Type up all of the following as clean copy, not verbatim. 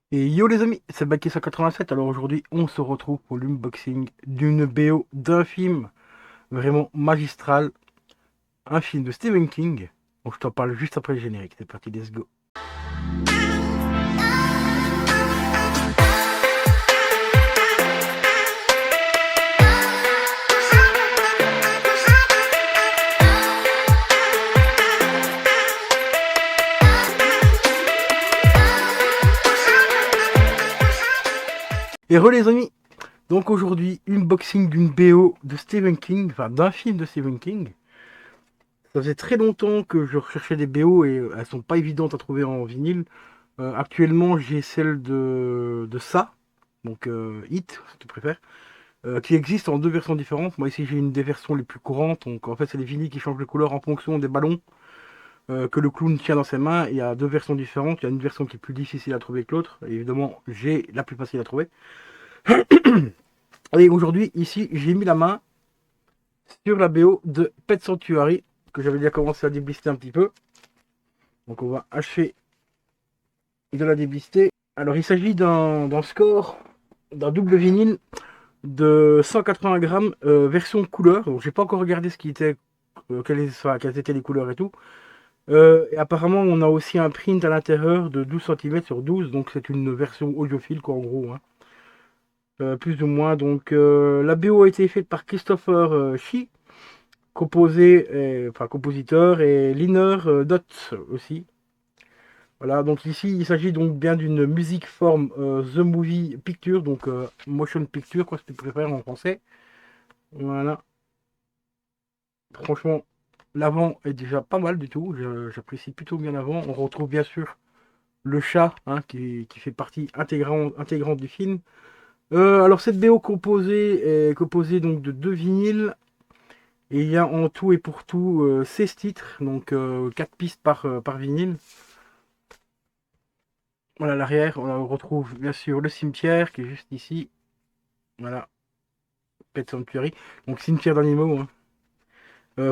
Et yo les amis, c'est Baki 187. Alors aujourd'hui, on se retrouve pour l'unboxing d'une BO d'un film vraiment magistral, un film de Stephen King. Donc je t'en parle juste après le générique. C'est parti, let's go. Et re les amis, donc aujourd'hui, unboxing d'une BO de Stephen King, enfin d'un film de Stephen King. Ça faisait très longtemps que je recherchais des BO et elles sont pas évidentes à trouver en vinyle. Actuellement, j'ai celle de ça, donc Hit, si tu préfères. Qui existe en deux versions différentes. Moi ici j'ai une des versions les plus courantes. Donc en fait c'est les vinyles qui changent de couleur en fonction des ballons que le clown tient dans ses mains. Il y a deux versions différentes. Il y a une version qui est plus difficile à trouver que l'autre. Et évidemment j'ai la plus facile à trouver. Et aujourd'hui ici j'ai mis la main sur la BO de Pet Sanctuary que j'avais déjà commencé à déblister un petit peu. Donc on va achever de la déblister. Alors il s'agit d'un score d'un double vinyle de 180 grammes version couleur. Donc j'ai pas encore regardé ce qui était quelles étaient les couleurs et tout. Et apparemment, on a aussi un print à l'intérieur de 12 cm sur 12, donc c'est une version audiophile, quoi, en gros, hein. Plus ou moins. Donc, la BO a été faite par Christopher Shi, enfin compositeur, et Liner Dot aussi. Voilà, donc ici, il s'agit donc bien d'une music form The Movie Picture, donc motion picture, quoi, si tu préfères en français. Voilà, franchement, l'avant est déjà pas mal du tout. J'apprécie plutôt bien l'avant. On retrouve bien sûr le chat qui fait partie intégrante du film. Alors cette BO composée est composée donc de deux vinyles et il y a en tout et pour tout 16 titres, donc 4 pistes par vinyle. Voilà l'arrière, on retrouve bien sûr le cimetière qui est juste ici. Voilà, Pet Sanctuary. Donc cimetière d'animaux, hein.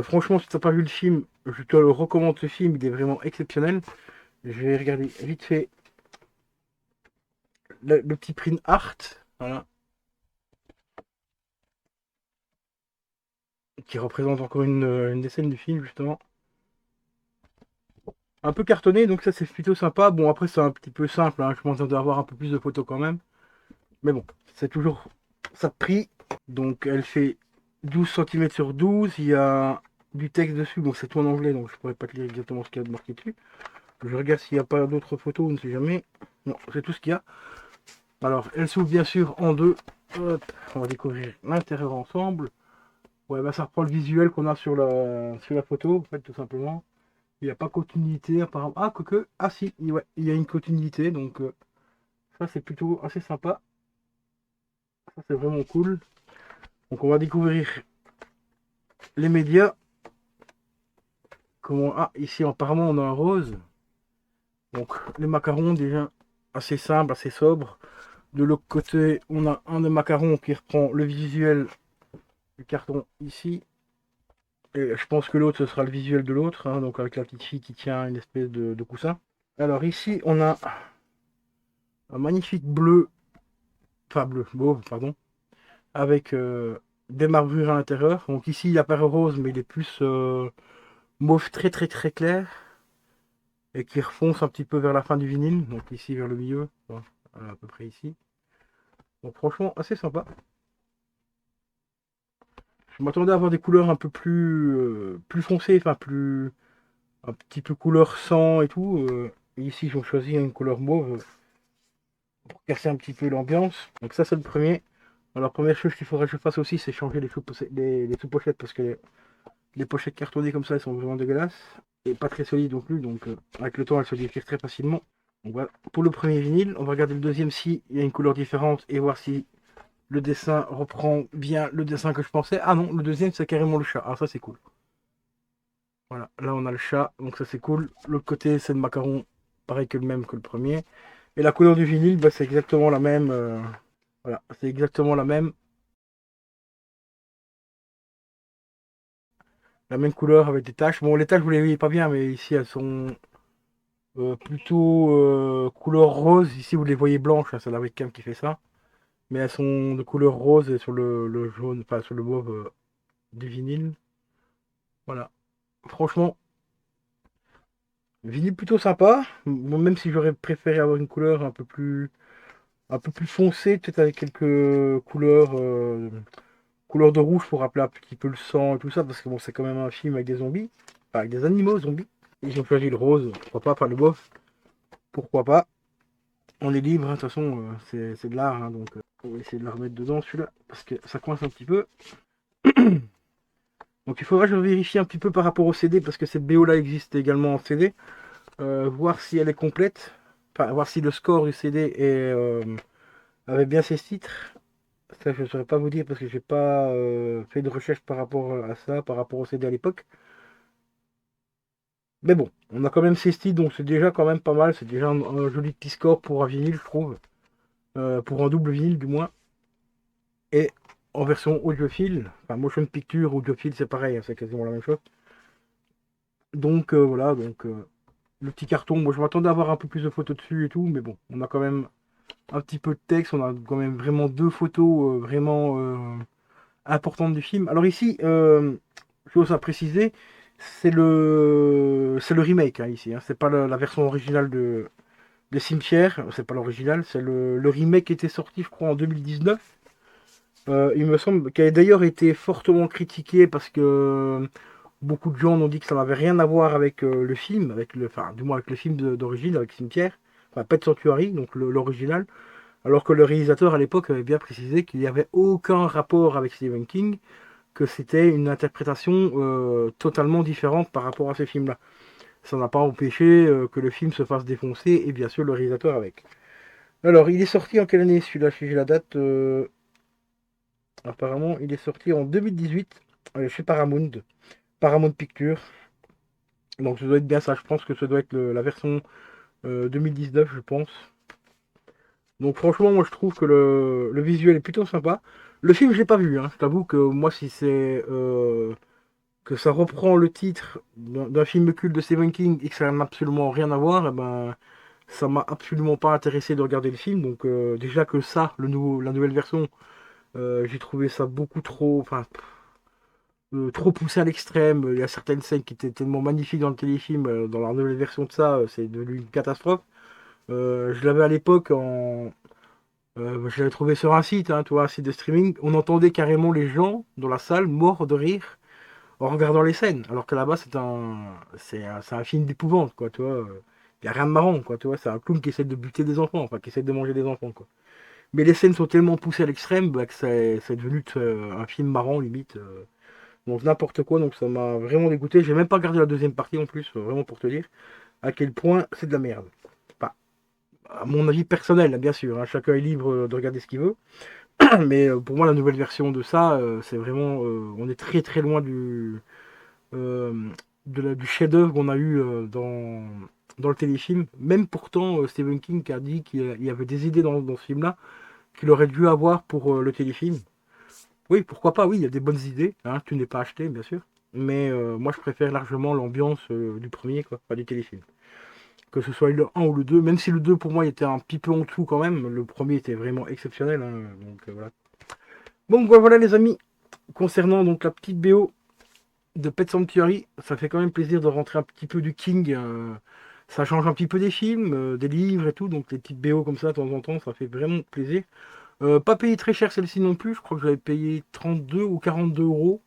Franchement, si tu n'as pas vu le film, je te le recommande ce film, il est vraiment exceptionnel. Je vais regarder vite fait le petit print art. Voilà, qui représente encore une des scènes du film, justement. Un peu cartonné, donc ça c'est plutôt sympa. Bon, après c'est un petit peu simple, hein. Je m'attendais à avoir un peu plus de photos quand même. Mais bon, c'est toujours ça de prix. Donc elle fait 12 cm sur 12. Il y a du texte dessus, bon c'est tout en anglais, donc je pourrais pas te lire exactement ce qu'il y a de marqué dessus. Je regarde s'il n'y a pas d'autres photos, on ne sait jamais. Non, c'est tout ce qu'il y a. Alors, elle s'ouvre bien sûr en deux. Hop, on va découvrir l'intérieur ensemble. Ouais, bah ça reprend le visuel qu'on a sur la photo, en fait, tout simplement. Il n'y a pas continuité apparemment. Ah, quoique. Ah si, ouais, il y a une continuité, donc ça c'est plutôt assez sympa. Ça c'est vraiment cool. Donc on va découvrir les médias. Comment. Ah, ici apparemment on a un rose. Donc les macarons déjà assez simples, assez sobres. De l'autre côté, on a un des macarons qui reprend le visuel du carton ici. Et je pense que l'autre, ce sera le visuel de l'autre, hein, donc avec la petite fille qui tient une espèce de coussin. Alors ici, on a un magnifique bleu, enfin bleu, mauve, pardon, avec des marbrures à l'intérieur. Donc ici, il apparaît rose, mais il est plus mauve très très très clair et qui refonce un petit peu vers la fin du vinyle. Donc ici, vers le milieu, bon, à peu près ici. Donc franchement, assez sympa. Je m'attendais à avoir des couleurs un peu plus foncées, enfin plus un petit peu couleur sang et tout. Et ici, ils ont choisi une couleur mauve pour casser un petit peu l'ambiance. Donc ça, c'est le premier. Alors, première chose qu'il faudrait que je fasse aussi, c'est changer les sous-pochettes parce que les pochettes cartonnées comme ça, elles sont vraiment dégueulasses et pas très solides non plus. Donc, avec le temps, elles se déchirent très facilement. Donc voilà, pour le premier vinyle, on va regarder le deuxième si il y a une couleur différente et voir si le dessin reprend bien le dessin que je pensais. Ah non, le deuxième, c'est carrément le chat. Ah, ça, c'est cool. Voilà, là, on a le chat, donc ça, c'est cool. L'autre côté, c'est le macaron, pareil que le même que le premier. Et la couleur du vinyle, bah, c'est exactement la même. Voilà, c'est exactement la même couleur avec des taches. Bon, les taches, vous les voyez pas bien, mais ici, elles sont plutôt couleur rose. Ici, vous les voyez blanches, hein, c'est la webcam qui fait ça. Mais elles sont de couleur rose et sur le jaune, enfin sur le mauve du vinyle. Voilà. Franchement, vinyle plutôt sympa. Même si j'aurais préféré avoir une couleur un peu plus foncée, peut-être avec quelques couleurs de rouge pour rappeler un petit peu le sang et tout ça, parce que bon, c'est quand même un film avec des zombies, enfin avec des animaux zombies. Ils ont choisi le rose, pourquoi pas, enfin le mauve, pourquoi pas. On est libre, hein, de toute façon, c'est de l'art, hein, donc on va essayer de la remettre dedans celui-là, parce que ça coince un petit peu. Donc il faudra que je vérifie un petit peu par rapport au CD, parce que cette BO là existe également en CD, voir si elle est complète, enfin voir si le score du CD avait bien ses titres. Ça je ne saurais pas vous dire parce que j'ai pas fait de recherche par rapport à ça, par rapport au CD à l'époque. Mais bon, on a quand même ses styles, donc c'est déjà quand même pas mal. C'est déjà un joli petit score pour un vinyle, je trouve. Pour un double vinyle, du moins. Et en version audiophile, enfin motion picture, audiophile, c'est pareil, hein, c'est quasiment la même chose. Donc voilà, donc le petit carton, moi je m'attendais à avoir un peu plus de photos dessus et tout, mais bon, on a quand même un petit peu de texte, on a quand même vraiment deux photos vraiment importantes du film. Alors ici, chose à préciser, c'est le remake hein, ici, hein, c'est pas la version originale de Cimetière, c'est pas l'original, c'est le remake qui était sorti je crois en 2019. Il me semble qu'elle a d'ailleurs été fortement critiquée parce que beaucoup de gens ont dit que ça n'avait rien à voir avec le film, enfin du moins avec le film d'origine, avec Cimetière, enfin Pet Sanctuary, donc l'original, alors que le réalisateur à l'époque avait bien précisé qu'il n'y avait aucun rapport avec Stephen King, que c'était une interprétation totalement différente par rapport à ce film-là. Ça n'a pas empêché que le film se fasse défoncer et bien sûr le réalisateur avec. Alors, il est sorti en quelle année celui-là? Si j'ai la date, apparemment, il est sorti en 2018 chez Paramount, Paramount Pictures. Donc, ça doit être bien ça. Je pense que ça doit être la version 2019, je pense. Donc, franchement, moi, je trouve que le visuel est plutôt sympa. Le film, je l'ai pas vu. Hein. Je t'avoue que moi, si c'est que ça reprend le titre d'un film culte de Stephen King et que ça n'a absolument rien à voir, eh ben, ça m'a absolument pas intéressé de regarder le film. Donc, déjà que ça, la nouvelle version, j'ai trouvé ça beaucoup trop, enfin, trop poussé à l'extrême. Il y a certaines scènes qui étaient tellement magnifiques dans le téléfilm, dans la nouvelle version de ça, c'est devenu une catastrophe. Je l'avais à l'époque je l'avais trouvé sur un site, hein, toi, un site de streaming. On entendait carrément les gens dans la salle morts de rire en regardant les scènes. Alors que là-bas, c'est un film d'épouvante, quoi, tu vois. Il n'y a rien de marrant, quoi, tu vois. C'est un clown qui essaie de buter des enfants, enfin, qui essaie de manger des enfants, quoi. Mais les scènes sont tellement poussées à l'extrême bah, que c'est devenu un film marrant, limite. Donc n'importe quoi, donc ça m'a vraiment dégoûté. J'ai même pas regardé la deuxième partie en plus, vraiment pour te dire à quel point c'est de la merde. Enfin, à mon avis personnel, hein, bien sûr, hein, chacun est libre de regarder ce qu'il veut. Mais pour moi, la nouvelle version de ça, c'est vraiment. On est très très loin euh, du chef-d'œuvre qu'on a eu dans le téléfilm. Même pourtant, Stephen King a dit qu'il y avait des idées dans ce film-là qu'il aurait dû avoir pour le téléfilm. Oui, pourquoi pas, oui, il y a des bonnes idées, hein, tu n'es pas acheté, bien sûr. Mais moi, je préfère largement l'ambiance du premier, quoi, pas du téléfilm. Que ce soit le un ou le 2 même si le 2 pour moi, il était un petit peu en dessous quand même, le premier était vraiment exceptionnel, hein, donc voilà. Bon, voilà les amis, concernant donc la petite BO de Pet Sanctuary, ça fait quand même plaisir de rentrer un petit peu du King, ça change un petit peu des films, des livres et tout, donc les petites BO comme ça de temps en temps, ça fait vraiment plaisir. Pas payé très cher celle-ci non plus, je crois que j'avais payé 32 ou 42 euros.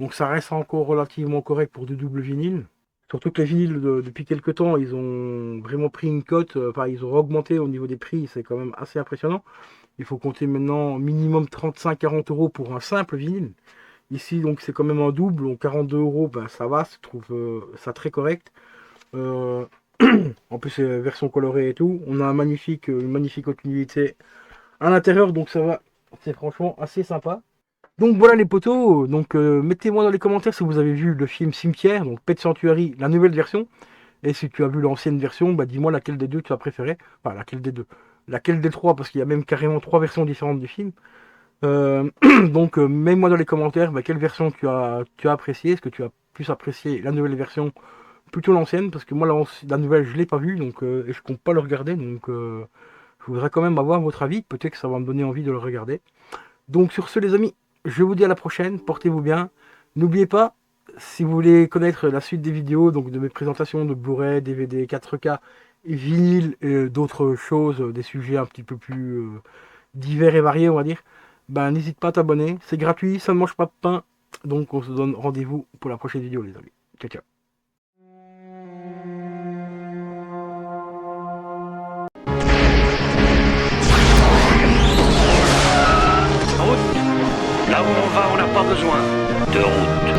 Donc ça reste encore relativement correct pour du double vinyle. Surtout que les vinyles, depuis quelques temps, ils ont vraiment pris une cote, enfin ils ont augmenté au niveau des prix, c'est quand même assez impressionnant. Il faut compter maintenant minimum 35-40 euros pour un simple vinyle. Ici donc c'est quand même un double, donc 42 euros, ben, ça va, je trouve ça très correct. Euh, en plus c'est version colorée et tout. On a une magnifique continuité à l'intérieur, donc ça va, c'est franchement assez sympa. Donc voilà les potos, donc mettez-moi dans les commentaires si vous avez vu le film Cimetière, donc Pet Sanctuary, la nouvelle version, et si tu as vu l'ancienne version, bah dis-moi laquelle des deux tu as préféré, enfin laquelle des deux, laquelle des trois, parce qu'il y a même carrément trois versions différentes du film. Donc mets-moi dans les commentaires bah, quelle version tu as apprécié, est-ce que tu as plus apprécié la nouvelle version plutôt l'ancienne, parce que moi la nouvelle je l'ai pas vue, donc et je compte pas le regarder, donc je voudrais quand même avoir votre avis, peut-être que ça va me donner envie de le regarder. Donc sur ce les amis, je vous dis à la prochaine, portez-vous bien. N'oubliez pas, si vous voulez connaître la suite des vidéos, donc de mes présentations de Blu-ray, DVD, 4K, vinyle et d'autres choses, des sujets un petit peu plus divers et variés on va dire, ben n'hésite pas à t'abonner, c'est gratuit, ça ne mange pas de pain, donc on se donne rendez-vous pour la prochaine vidéo les amis. Ciao ciao. Route. Là où on va, on n'a pas besoin de route.